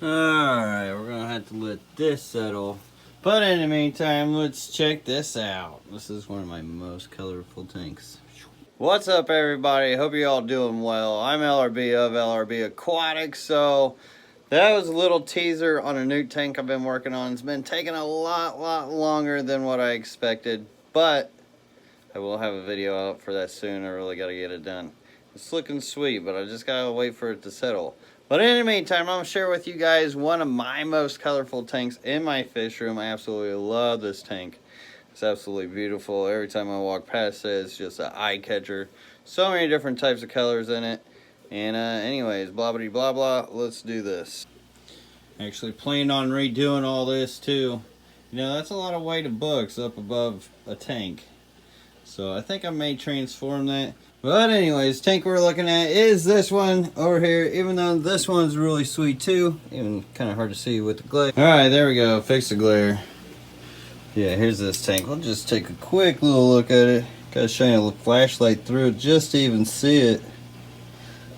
Alright, we're gonna have to let this settle. But in the meantime, let's check this out. This is one of my most colorful tanks. What's up, everybody? Hope you all doing well. I'm LRB of LRB Aquatics. So that was a little teaser on a new tank I've been working on. It's been taking a lot longer than what I expected, but I will have a video out for that soon. I really gotta get it done. It's looking sweet, but I just gotta wait for it to settle. But in the meantime, I'm gonna share with you guys one of my most colorful tanks in my fish room. I absolutely love this tank. It's absolutely beautiful. Every time I walk past it, it's just an eye catcher. So many different types of colors in it. And anyways, blah blah blah blah. Let's do this. Actually planned on redoing all this too. You know, that's a lot of weight of books up above a tank. So I think I may transform that. But anyways, tank we're looking at is this one over here. Even though this one's really sweet too. Even kind of hard to see with the glare. Alright, there we go. Fix the glare. Yeah, here's this tank. We'll just take a quick little look at it. Gotta shine a flashlight through it just to even see it.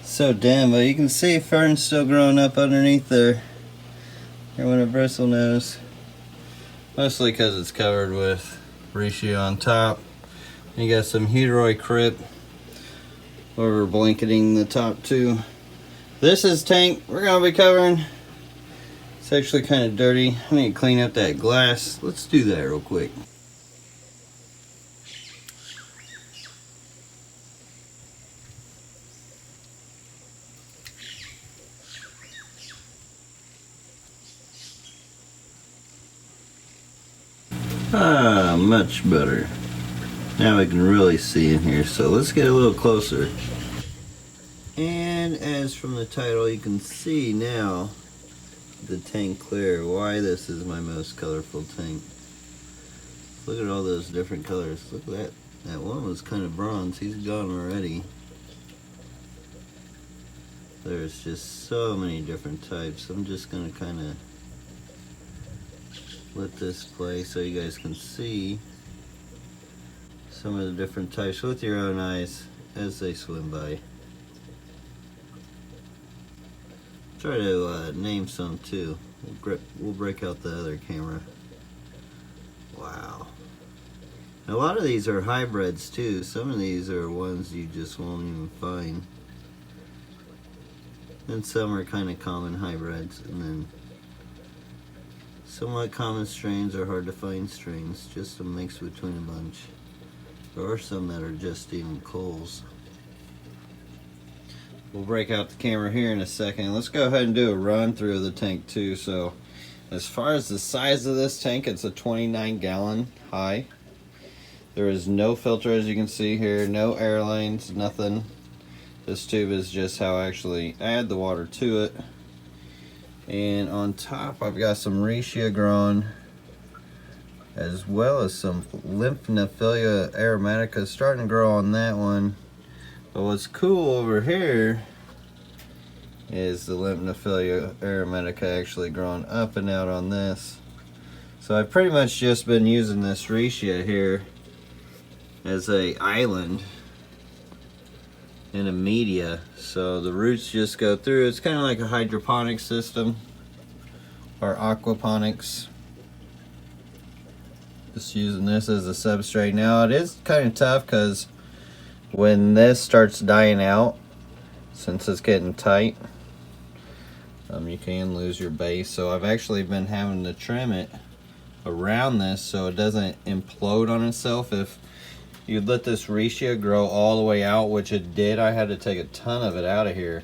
So dim, but you can see ferns still growing up underneath there. Here when a bristle nose. Mostly because it's covered with reishi on top. And you got some heuteroi crypt over blanketing the top too. This is tank we're gonna be covering. It's actually kind of dirty. I need to clean up that glass. Let's do that real quick. Ah, much better. Now we can really see in here, so let's get a little closer. And as from the title, you can see now the tank clear why this is my most colorful tank. Look at all those different colors. Look at that. That one was kind of bronze. He's gone already. There's just so many different types. I'm just going to kind of let this play so you guys can see some of the different types with your own eyes as they swim by. Try to name some too. We'll break out the other camera. Wow. A lot of these are hybrids too. Some of these are ones you just won't even find. And some are kind of common hybrids, and then somewhat common strains are hard to find strains, just a mix between a bunch. There are some that are just even culls. We'll break out the camera here in a second. Let's go ahead and do a run through of the tank too. So as far as the size of this tank, it's a 29-gallon high. There is no filter, as you can see here, no air lines, nothing. This tube is just how I actually add the water to it. And on top I've got some reishi growing, as well as some Lymphnophilia aromatica starting to grow on that one. But what's cool over here is the Lymphnophilia aromatica actually growing up and out on this. So I've pretty much just been using this reishi here as a island in a media. So the roots just go through. It's kind of like a hydroponic system or aquaponics. Just using this as a substrate. Now it is kind of tough because when this starts dying out, since it's getting tight, you can lose your base. So I've actually been having to trim it around this so it doesn't implode on itself. If you let this reishi grow all the way out, which it did, I had to take a ton of it out of here.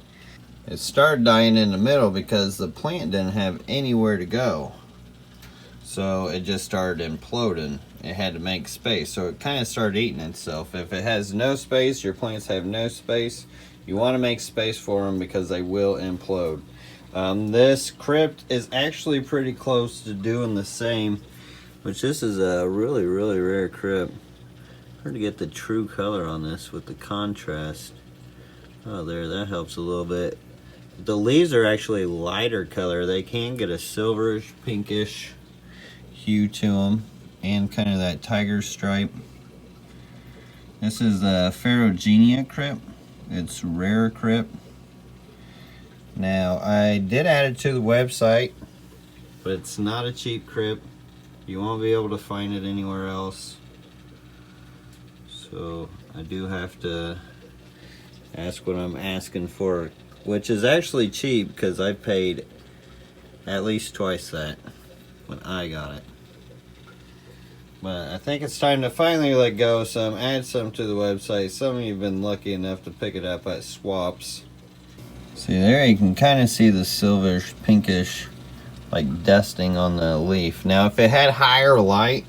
It started dying in the middle because the plant didn't have anywhere to go. So it just started imploding. It had to make space. So it kind of started eating itself. If it has no space, your plants have no space. You want to make space for them because they will implode. This crypt is actually pretty close to doing the same, which this is a really rare crypt. Hard to get the true color on this with the contrast. Oh, there, that helps a little bit. The leaves are actually lighter color. They can get a silverish, pinkish hue to them, and kind of that tiger stripe. This is the Ferrugenia crypt. It's rare crypt. Now, I did add it to the website, but it's not a cheap crib. You won't be able to find it anywhere else. So I do have to ask what I'm asking for, which is actually cheap because I paid at least twice that when I got it. But I think it's time to finally let go of some, add some to the website. Some of you have been lucky enough to pick it up at swaps. See there, you can kind of see the silverish, pinkish, like dusting on the leaf. Now if it had higher light,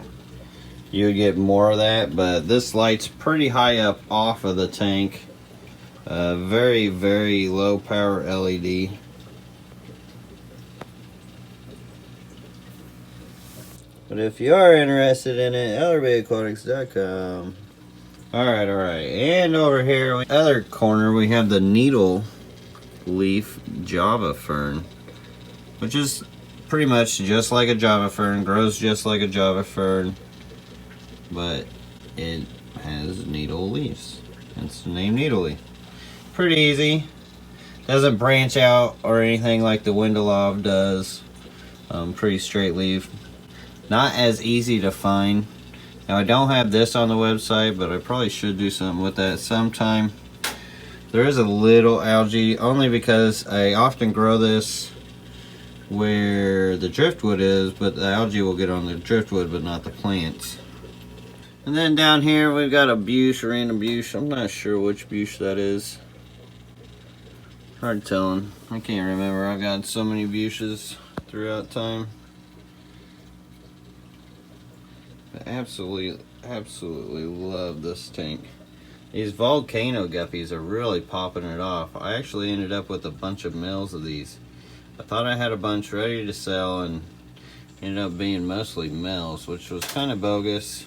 you would get more of that, but this light's pretty high up off of the tank. Very, very low power LED. But if you are interested in it, aquatics.com. Alright, and over here, other corner, we have the needle leaf Java fern, which is pretty much just like a Java fern, grows just like a Java fern, but it has needle leaves. Hence the name needle leaf. Pretty easy. Doesn't branch out or anything like the Windelov does. Pretty straight leaf. Not as easy to find. Now I don't have this on the website, but I probably should do something with that sometime. There is a little algae, only because I often grow this where the driftwood is, but the algae will get on the driftwood but not the plants. And then down here we've got a bush, a random bush. I'm not sure which bush that is. Hard telling. I can't remember. I've got so many bushes throughout time. I absolutely love this tank. These volcano guppies are really popping it off. I actually ended up with a bunch of males of these. I thought I had a bunch ready to sell and ended up being mostly males, which was kind of bogus.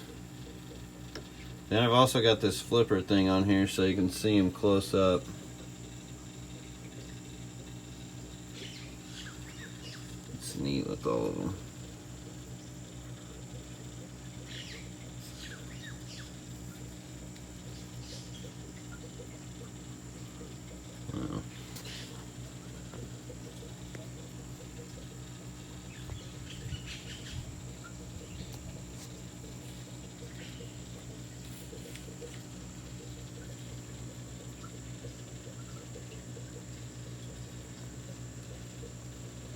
Then I've also got this flipper thing on here so you can see them close up. It's neat with all of them.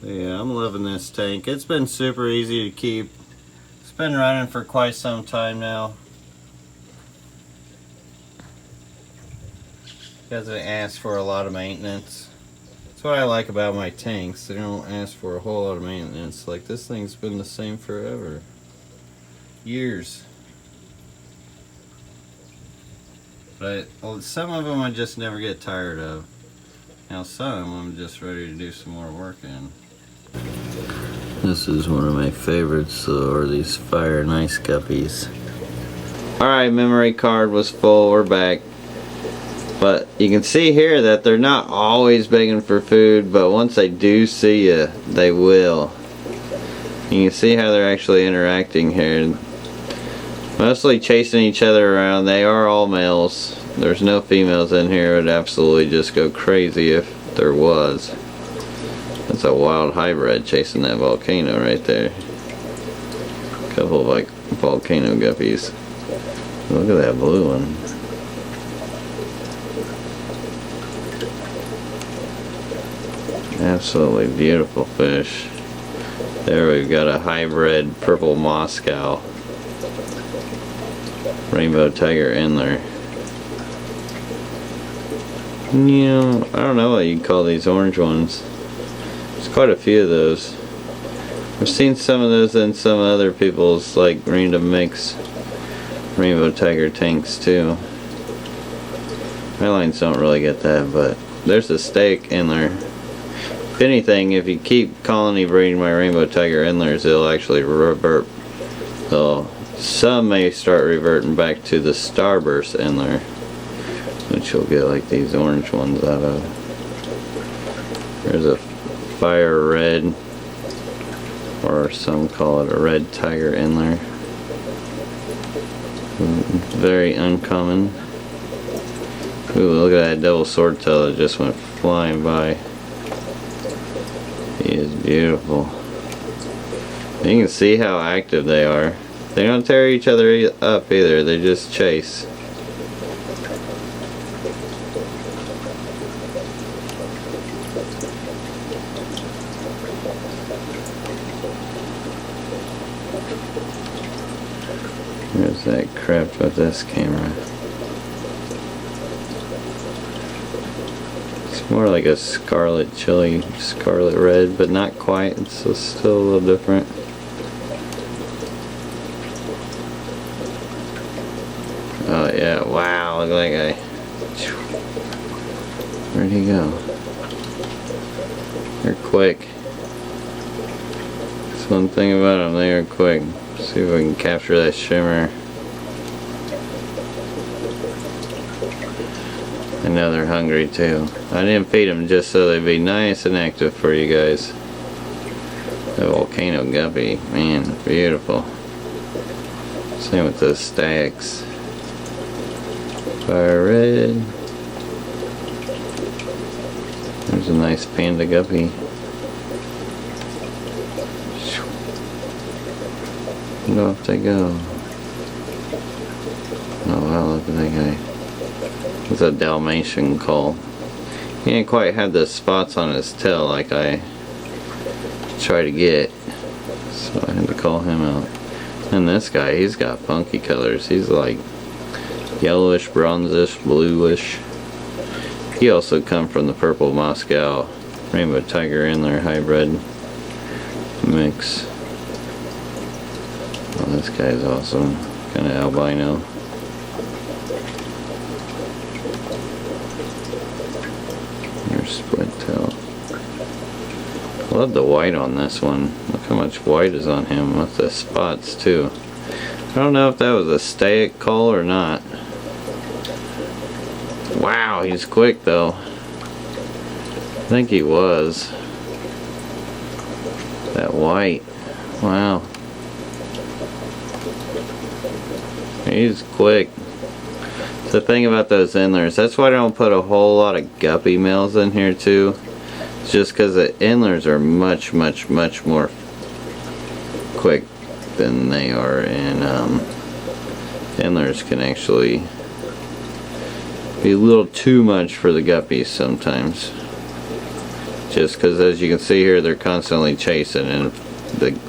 Yeah, I'm loving this tank. It's been super easy to keep. It's been running for quite some time now. Doesn't ask for a lot of maintenance. That's what I like about my tanks. They don't ask for a whole lot of maintenance. Like, this thing's been the same forever. Years. But well, some of them I just never get tired of. Now some I'm just ready to do some more work in. This is one of my favorites, are these fire and ice guppies. Alright, memory card was full, we're back. But you can see here that they're not always begging for food, but once they do see you, they will. You can see how they're actually interacting here. Mostly chasing each other around. They are all males. There's no females in here. It would absolutely just go crazy if there was. That's a wild hybrid chasing that volcano right there. A couple of like volcano guppies. Look at that blue one. Absolutely beautiful fish. There we've got a hybrid purple Moscow. Rainbow tiger endler. You know, I don't know what you'd call these orange ones. There's quite a few of those. I've seen some of those in some other people's like random mix rainbow tiger tanks too. My lines don't really get that, but there's a steak endler. If anything, if you keep colony breeding my rainbow tiger endlers, they'll actually revert. Some may start reverting back to the starburst endler, which you'll get like these orange ones out of. There's a fire red, or some call it a red tiger endler. Very uncommon. Ooh, look at that double swordtail that just went flying by. He is beautiful. You can see how active they are. They don't tear each other up either, they just chase. There's that crap with this camera. It's more like a scarlet chili, scarlet red, but not quite. It's still a little different. Oh yeah, wow, look like where'd he go? They're quick. That's one thing about them, they are quick. See if we can capture that shimmer. I know they're hungry too. I didn't feed them just so they'd be nice and active for you guys. The volcano guppy, man, beautiful. Same with those stacks. Fire red. There's a nice panda guppy. And off they go. Oh wow, look at that guy. It's a Dalmatian cull. He ain't quite had the spots on his tail like I try to get. So I had to call him out. And this guy, he's got funky colors. He's like yellowish, bronzish, bluish. He also come from the purple Moscow rainbow tiger endler hybrid mix. Oh, this guy's awesome. Kind of albino. There's split tail. I love the white on this one. Look how much white is on him with the spots too. I don't know if that was a staic cull or not. Wow, he's quick though. I think he was. That white. Wow. He's quick. It's the thing about those endlers. That's why I don't put a whole lot of guppy males in here too. It's just because the endlers are much more quick than they are, and endlers can actually be a little too much for the guppies sometimes. Just because, as you can see here, they're constantly chasing, and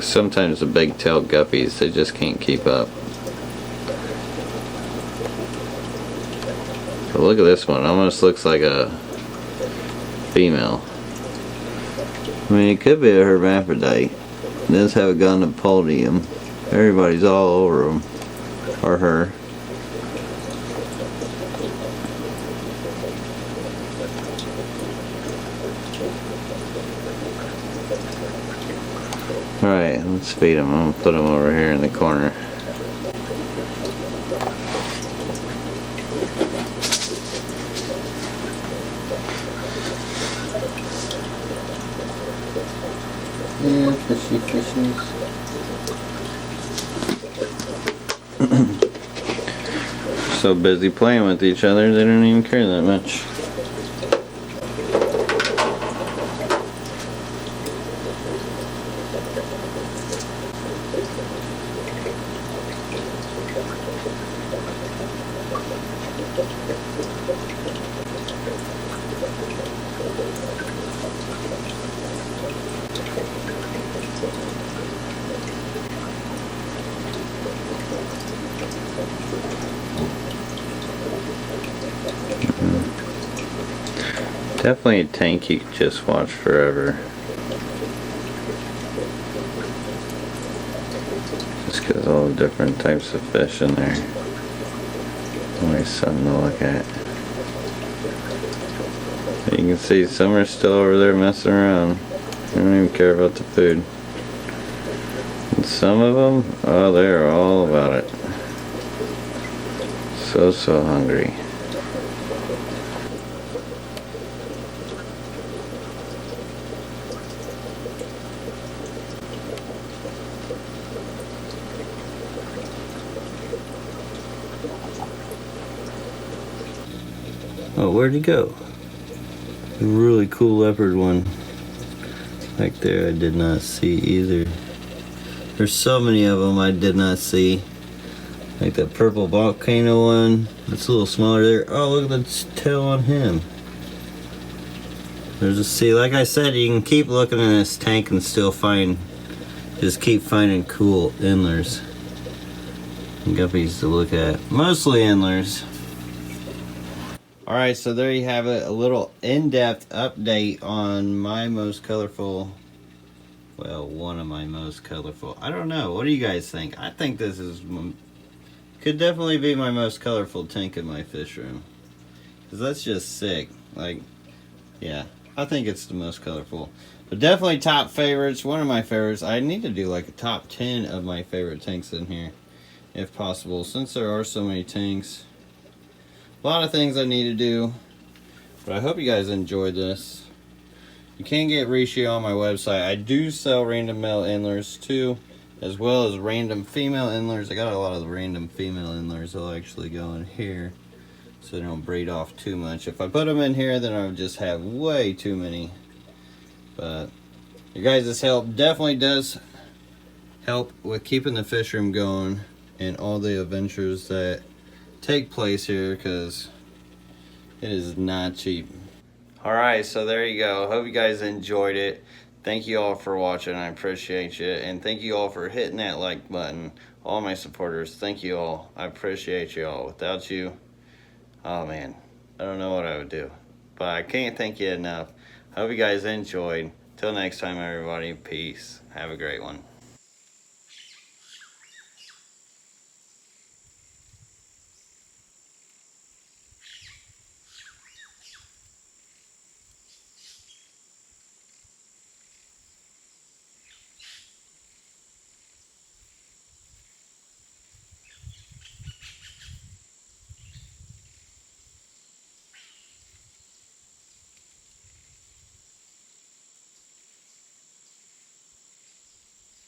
sometimes the big-tailed guppies, they just can't keep up. But look at this one, almost looks like a female. I mean, it could be a hermaphrodite. It does have a gonopodium. Everybody's all over him, or her. Alright, let's feed him. I'm gonna put him over here in the corner. Yeah, fishies. So busy playing with each other, they don't even care that much. Definitely a tank you could just watch forever. Just because all the different types of fish in there. Always something to look at. You can see some are still over there messing around. They don't even care about the food. And some of them, oh, they're all about it. So hungry. Oh, where'd he go? A really cool leopard one. Back there I did not see either. There's so many of them I did not see. Like that purple volcano one. That's a little smaller there. Oh, look at the tail on him. There's a sea. Like I said, you can keep looking in this tank and still find, just keep finding cool endlers and guppies to look at. Mostly endlers. Alright, so there you have it. A little in-depth update on my most colorful, well, one of my most colorful. I don't know. What do you guys think? I think this is, could definitely be my most colorful tank in my fish room. Because that's just sick. Like, yeah. I think it's the most colorful. But definitely top favorites. One of my favorites. I need to do like a top 10 of my favorite tanks in here. If possible. Since there are so many tanks. A lot of things I need to do. But I hope you guys enjoyed this. You can get Rishi on my website. I do sell random male endlers too. As well as random female endlers. I got a lot of the random female endlers that'll actually go in here. So they don't breed off too much. If I put them in here, then I would just have way too many. But your guys' help definitely does help with keeping the fish room going and all the adventures that take place here, because it is not cheap. Alright, so there you go. Hope you guys enjoyed it. Thank you all for watching. I appreciate you. And thank you all for hitting that like button. All my supporters, thank you all. I appreciate you all. Without you, oh man, I don't know what I would do. But I can't thank you enough. Hope you guys enjoyed. Till next time, everybody. Peace. Have a great one.